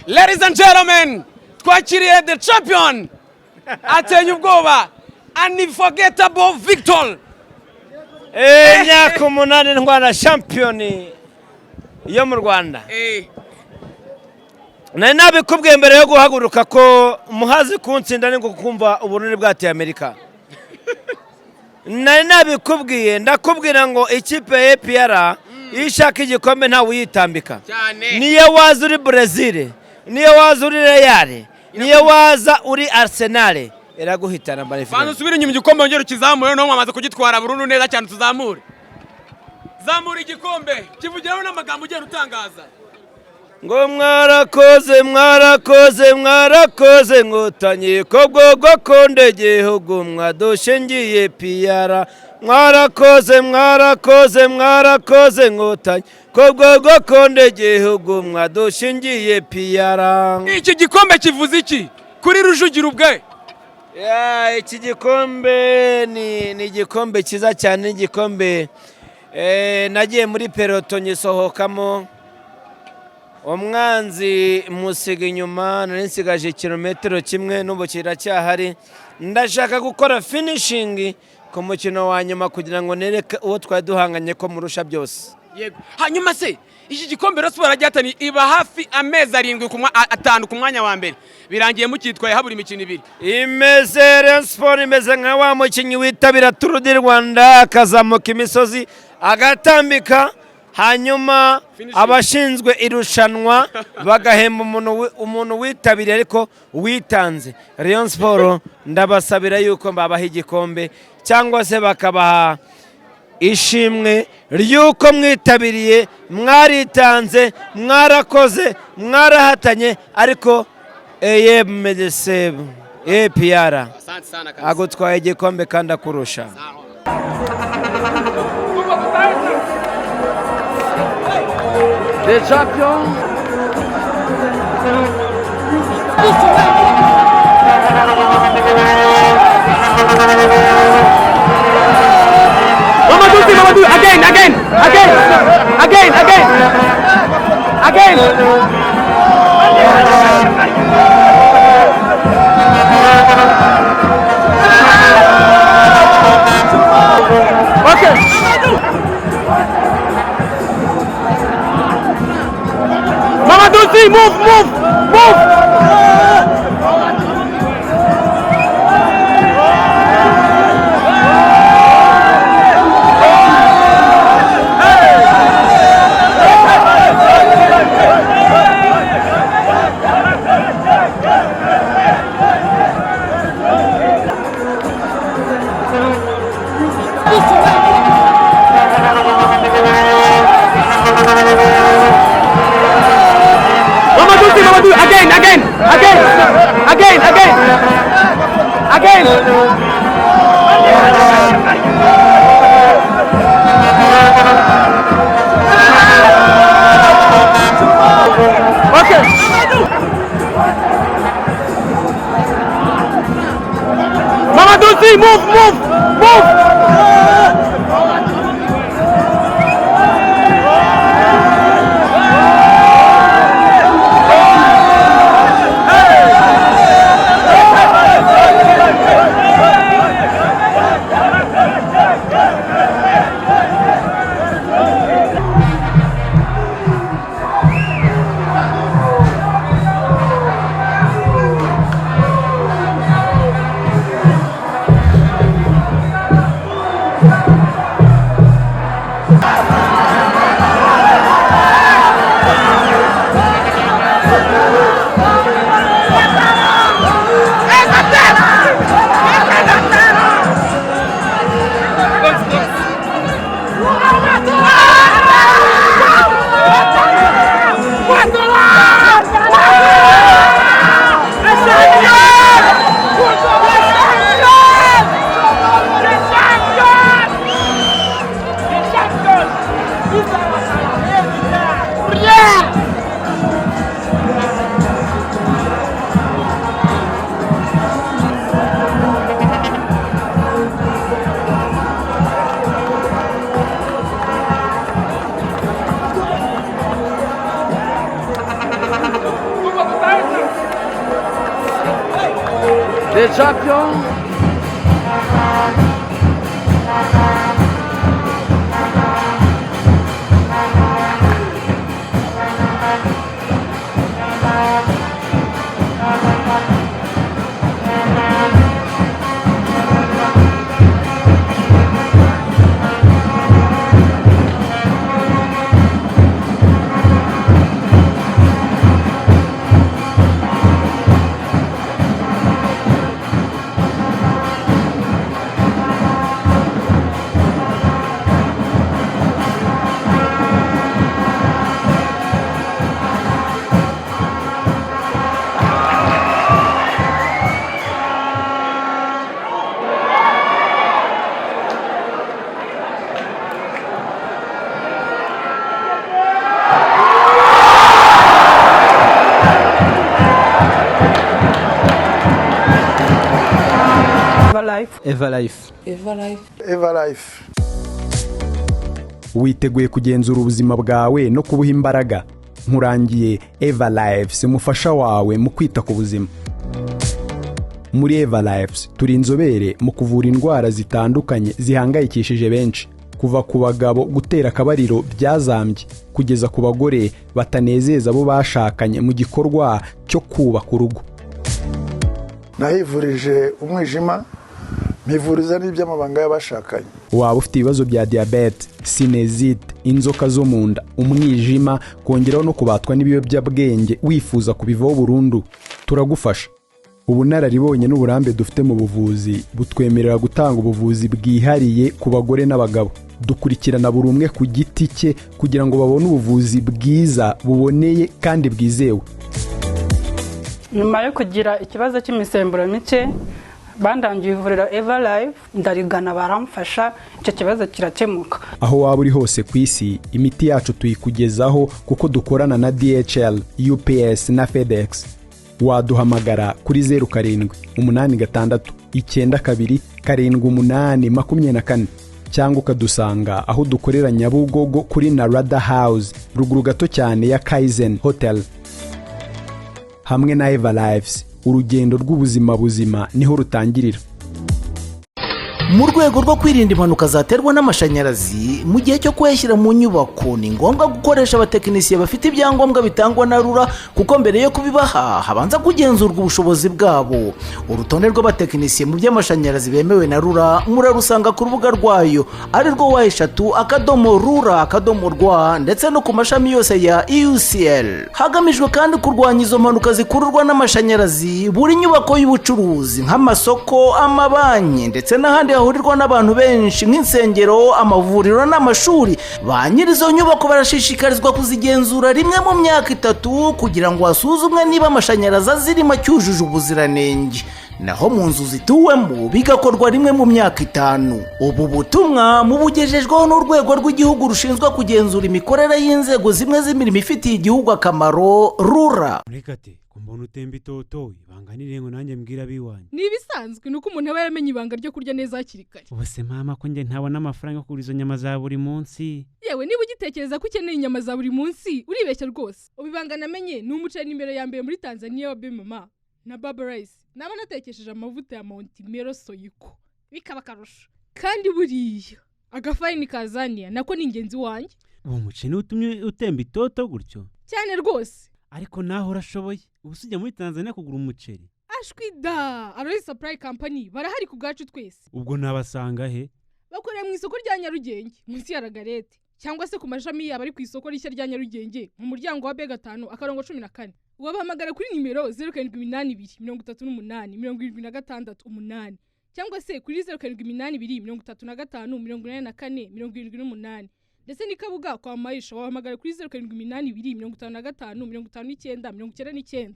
Ladies and gentlemen, twakiriye the champion ateye ubwoba, unforgettable Victor. Myaka 8 ndwana champion yo mu Rwanda. Nari nabikubwiye mbere yo guhaguruka ko umuhazi kuntsinda ni kumva ubunini bwateye Amerika. Nari nabikubwiye ndakubwira ngo ikipe APR ishaka igikombe nta uyitambika. Niyo waza uri Brazil, niyo waza uri Real, niyo waza uri Arsenal, iraguhitana Barifa. Bana usubira inyuma igikombe ongera ukizamure no mwamaze kugitwara burundu neza cyane tuzamure. Zamura igikombe kivugiraho n'amagambo ugenda utangaza. Ngo mwarakoze ngotanye kobwo konde gihugu mwadoshengiye PR. Mwarakoze ngotanye kobwo konde gihugu mwadoshengiye PR. Iki gikombe kivuze iki kuri Rujugiro ubwe? Iki gikombe ni igikombe cyiza cyane, igikombe nagiye muri peloton nyisohokamo, umwanzi musiga inyuma, nari nsigaje kilometero kimwe n'ubu kiracyahari. Ndashaka gukora finishing ku mukino wa nyuma kugira ngo nereke uwo twari duhanganye ko murusha byose. Yego. Hanyuma se iki gikombe Rayon aragyatani iba hafi amezi 7 ku mwanya wa mbere. Birangiye mukitwaye habura imikino 2. Imeze Rayon Sport imeze nka wa mukinyi witabira Tour du Rwanda akazamuka imisozi agatambika, hanyuma abashinzwe irushanwa bagahemba umuntu witabiriye ariko witanze. Rayon Sport ndabasabira yuko babaha igikombe cyangwa se bakabaha ishimwe ryuko mwitabiriye, mwaritanze, mwarakoze, mwarahatanye, ariko medeseb APR agutwaye igikombe kandi akurusha. The champion. Mamadou, again. Okay. Mamadou, move. Mamadou, again. Okay. Mamadou, move. the champion. Eva Life. Witeguye kugenzura ubuzima bwawe no kubuha imbaraga. Nkurangiye Eva Lives, umufasha wawe mu kwita ku buzima. Muri Eva Lives turi inzobere mu kuvura indwara zitandukanye zihangayikishije benshi, kuva ku bagabo gutera akabariro byazambye kugeza ku bagore batanezeza abo bashakanye mu gikorwa cyo kubaka urugo. Nahivurije umwijima, mpivuriza n'iby'amabanga y'abashakanye. Waba ufite ibibazo bya diabete, sinezite, inzoka zo mu nda, umwijima, kongeraho no kubatwa n'ibiyobyabwenge wifuza kubivaho burundu, turagufasha. Ubunararibonye n'uburambe dufite mu buvuzi butwemerera gutanga ubuvuzi bwihariye ku bagore n'abagabo. Dukurikirana buri umwe ku giti cye kugira ngo babone ubuvuzi bwiza, buboneye kandi bwizewe. Nyuma yo kugira ikibazo cy'imisemburo mike, bandangiye ivuriro Eva Life, ndarigana baramfasha, icyo kibazo kirakemuka. Aho waba uri hose ku isi, imiti yacu tuyikugezaho kuko dukorana na DHL, UPS na FedEx. Waduhamagara kuri 0786927824 cyangwa ukadusanga aho dukorera Nyabugogo kuri Narada House, ruguru gato cyane ya Kaizen Hotel. Hamwe na Eva Lives, urugendo rw'ubuzima buzima niho rutangirira. Mu rwego rwo kwirinda impanuka zaterwa n'amashanyarazi mu gihe cyo kuyashyira mu nyubako, ni ngombwa gukoresha abatekinisiye bafite ibyangombwa bitangwa na RURA, kuko mbere yo kubibaha habanza kugenzurwa ubushobozi bwabo. Urutonde rw'abatekinisiye mu by'amashanyarazi bemewe na RURA murarusanga ku rubuga rwayo, ari rwo wa3.rura.rwa, ndetse no ku mashami yose ya EUCL. Hagamijwe kandi kurwanya izo mpanuka zikururwa n'amashanyarazi, buri nyubako y'ubucuruzi nk'amasoko, amabanki ndetse n'ahandi hahurirwa n'abantu benshi nk'insengero, amavuriro n'amashuri, ba nyirizo nyubako barashishikarizwa kuzigenzura rimwe mu myaka 3 kugira ngo hasuzumwe niba amashanyarazi azirimo cyujuje ubuziranenge. Naho mu nzu zituwemo bigakorwa rimwe mu myaka 5. Ubu butumwa mubugejejweho n'urwego rw'igihugu rushinzwe kugenzura imikorere y'inzego zimwe z'imirimo ifitiye igihugu akamaro, RURA. Rekate kumbona utemba itoto ibanganire ngo nanjye mbwira biwanye. Nibisanzwe nuko umuntu aba yamenye ibanga ryo kurya neza hakiri kare. Ubuse mama ko nge ntabona amafaranga yo kugura izo nyama za buri munsi. Yewe niba ugitekereza ko ukeneye inyama za buri munsi uribeshya rwose. Ubibanga namenye ni umuceri imbere ya mbere muri Tanzania wa Mama na Baba Rice. Naba natekesheje amavuta ya Mount Mero Soyiko, bikaba karusho. Kandi buriya agafarini kazania nako ni ingenzi wanjye. Uwo muceri utumye utemba itoto gutyo cyane rwose. Ariko naho urashoboye ubusujya muri Tanzania kugura umuceri. Ashwida Arroy Supply Company barahari ku gacu twese. Ubwo nabasanga he? Bakorera mu isoko rya Nyarugenge munsi ya Ragarete, cyangwa se ku mashami yaba ari ku isoko rishya rya Nyarugenge mu muryango wa B5 akarongo 14. Wabahamagara kuri nimero 07823876 cyangwa se kuri 0782358478 ndetse nikabuga kwa Maisha wabahamagara kuri 0782555999.